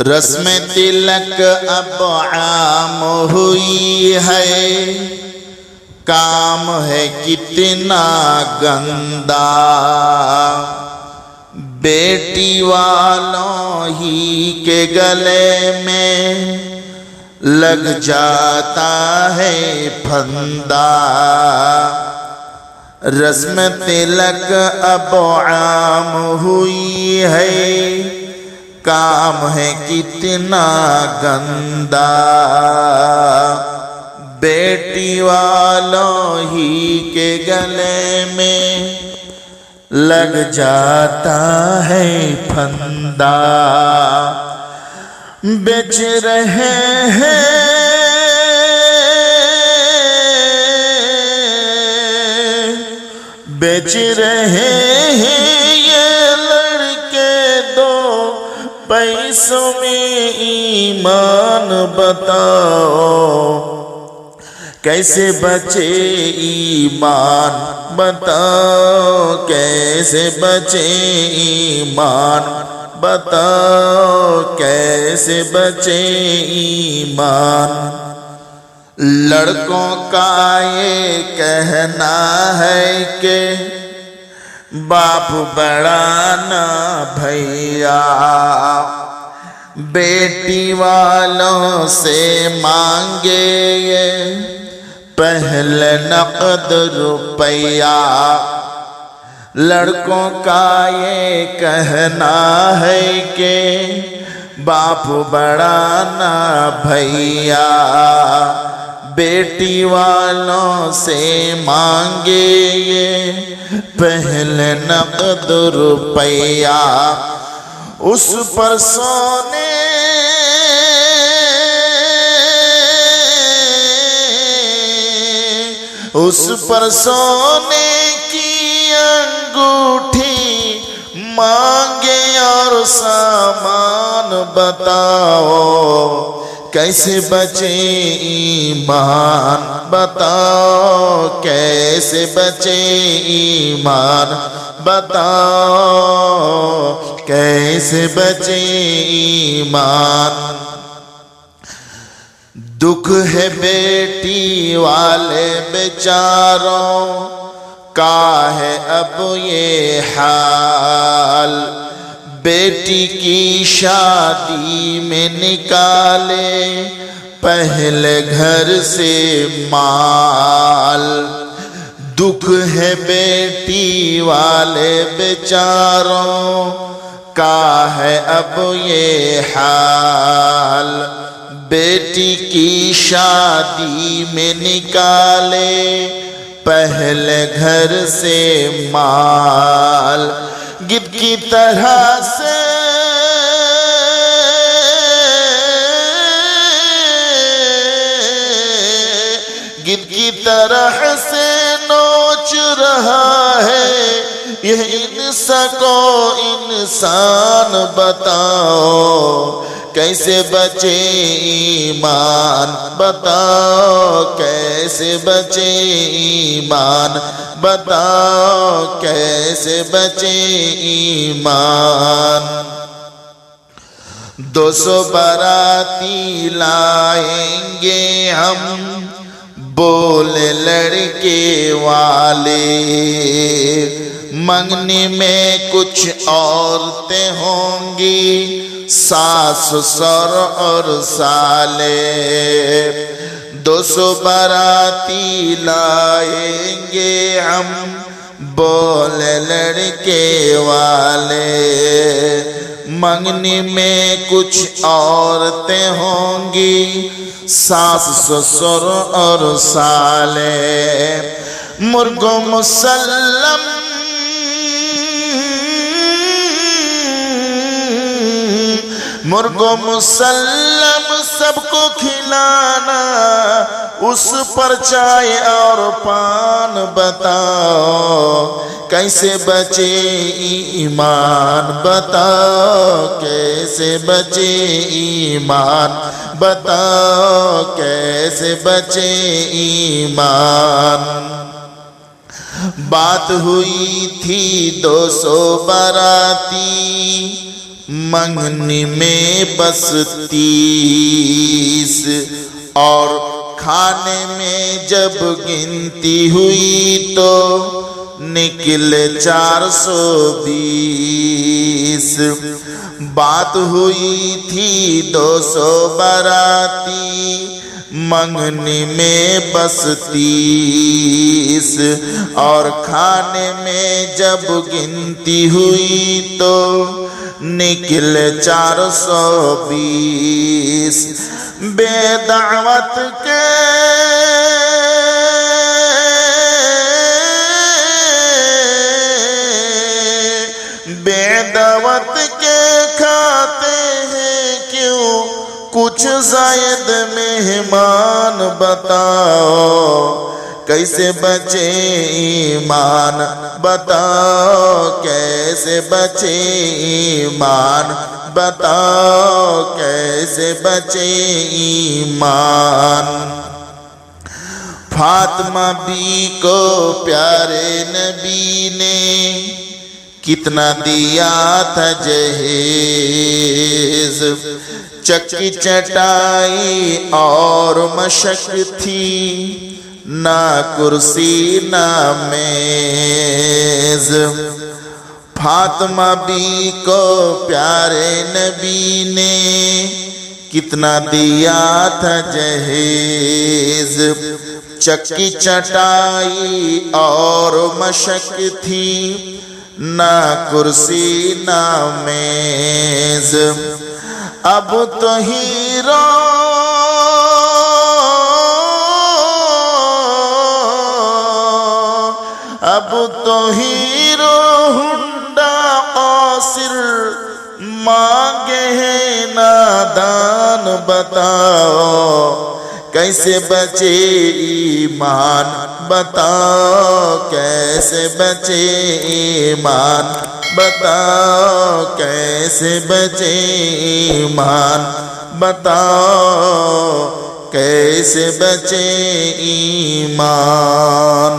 رسم تلک اب عام ہوئی ہے، کام ہے کتنا گندا، بیٹی والوں ہی کے گلے میں لگ جاتا ہے پھندا۔ رسم تلک اب عام ہوئی ہے، کام ہے کتنا گندا، بیٹی والوں ہی کے گلے میں لگ جاتا ہے پھندا۔ بیچ رہے ہیں بیچ رہے ہیں یہ لڑکے دو پیسوں میں ایمان، بتاؤ کیسے بچے ایمان، بتاؤ کیسے بچے ایمان، بتاؤ کیسے بچے ایمان۔ لڑکوں کا یہ کہنا ہے کہ باپ بڑا نہ بھیا، بیٹی والوں سے مانگے یہ پہلے نقد روپیہ۔ لڑکوں کا یہ کہنا ہے کہ باپ بڑا نہ بھیا، بیٹی والوں سے مانگے یہ پہلے نقد روپیہ۔ اس پر سونے کی انگوٹھی مانگے اور سامان، بتاؤ کیسے بچے ایمان، بتاؤ کیسے بچے ایمان، بتاؤ کیسے بچے ایمان۔ دکھ ہے بیٹی والے بیچاروں کا ہے اب یہ حال، بیٹی کی شادی میں نکالے پہلے گھر سے مال۔ دکھ ہے بیٹی والے بیچاروں کا ہے اب یہ حال، بیٹی کی شادی میں نکالے پہلے گھر سے مال۔ گدھ کی طرح سے نوچ رہا ہے یہ انسان کو انسان، بتاؤ کیسے بچے ایمان، بتاؤ کیسے بچے ایمان، بتاؤ کیسے بچے ایمان۔ 200 باراتی لائیں گے ہم بولے لڑکے والے، منگنی میں کچھ عورتیں ہوں گی، ساس سسر اور سالے۔ 200 باراتی لائیں گے ہم بولے لڑکے والے، منگنی میں کچھ عورتیں ہوں گی، ساس سسر اور سالے۔ مرغ مسلم سب کو کھلانا، اس پر چائے اور پان، بتاؤ کیسے بچے ایمان، بتاؤ کیسے بچے ایمان، بتاؤ کیسے بچے ایمان۔ بات ہوئی تھی 200 باراتی منگنی میں بس 30 اور کھانے میں جب گنتی ہوئی تو نکلے 420 بات ہوئی تھی 200 باراتی منگنی میں بس 30 اور کھانے میں جب گنتی ہوئی تو نکلے 420 بے دعوت کے کھاتے ہیں کیوں کچھ زائد مہمان بتاؤ کیسے بچے ایمان بتاؤ کیسے بچے ایمان بتاؤ کیسے بچے ایمان فاطمہ بی کو پیارے نبی نے کتنا دیا تھا جہیز چکی چٹائی اور مشق تھی نہ کرسی نہ میز فاطمہ بی کو پیارے نبی نے کتنا دیا تھا جہیز چکی چٹائی اور مشق تھی نہ کرسی نہ میز اب تو ہیرو ہنڈا قاصر مانگے ہیں نادان بتاؤ کیسے بچے ایمان بتاؤ کیسے بچے ایمان بتاؤ کیسے بچے ایمان بتاؤ کیسے بچے ایمان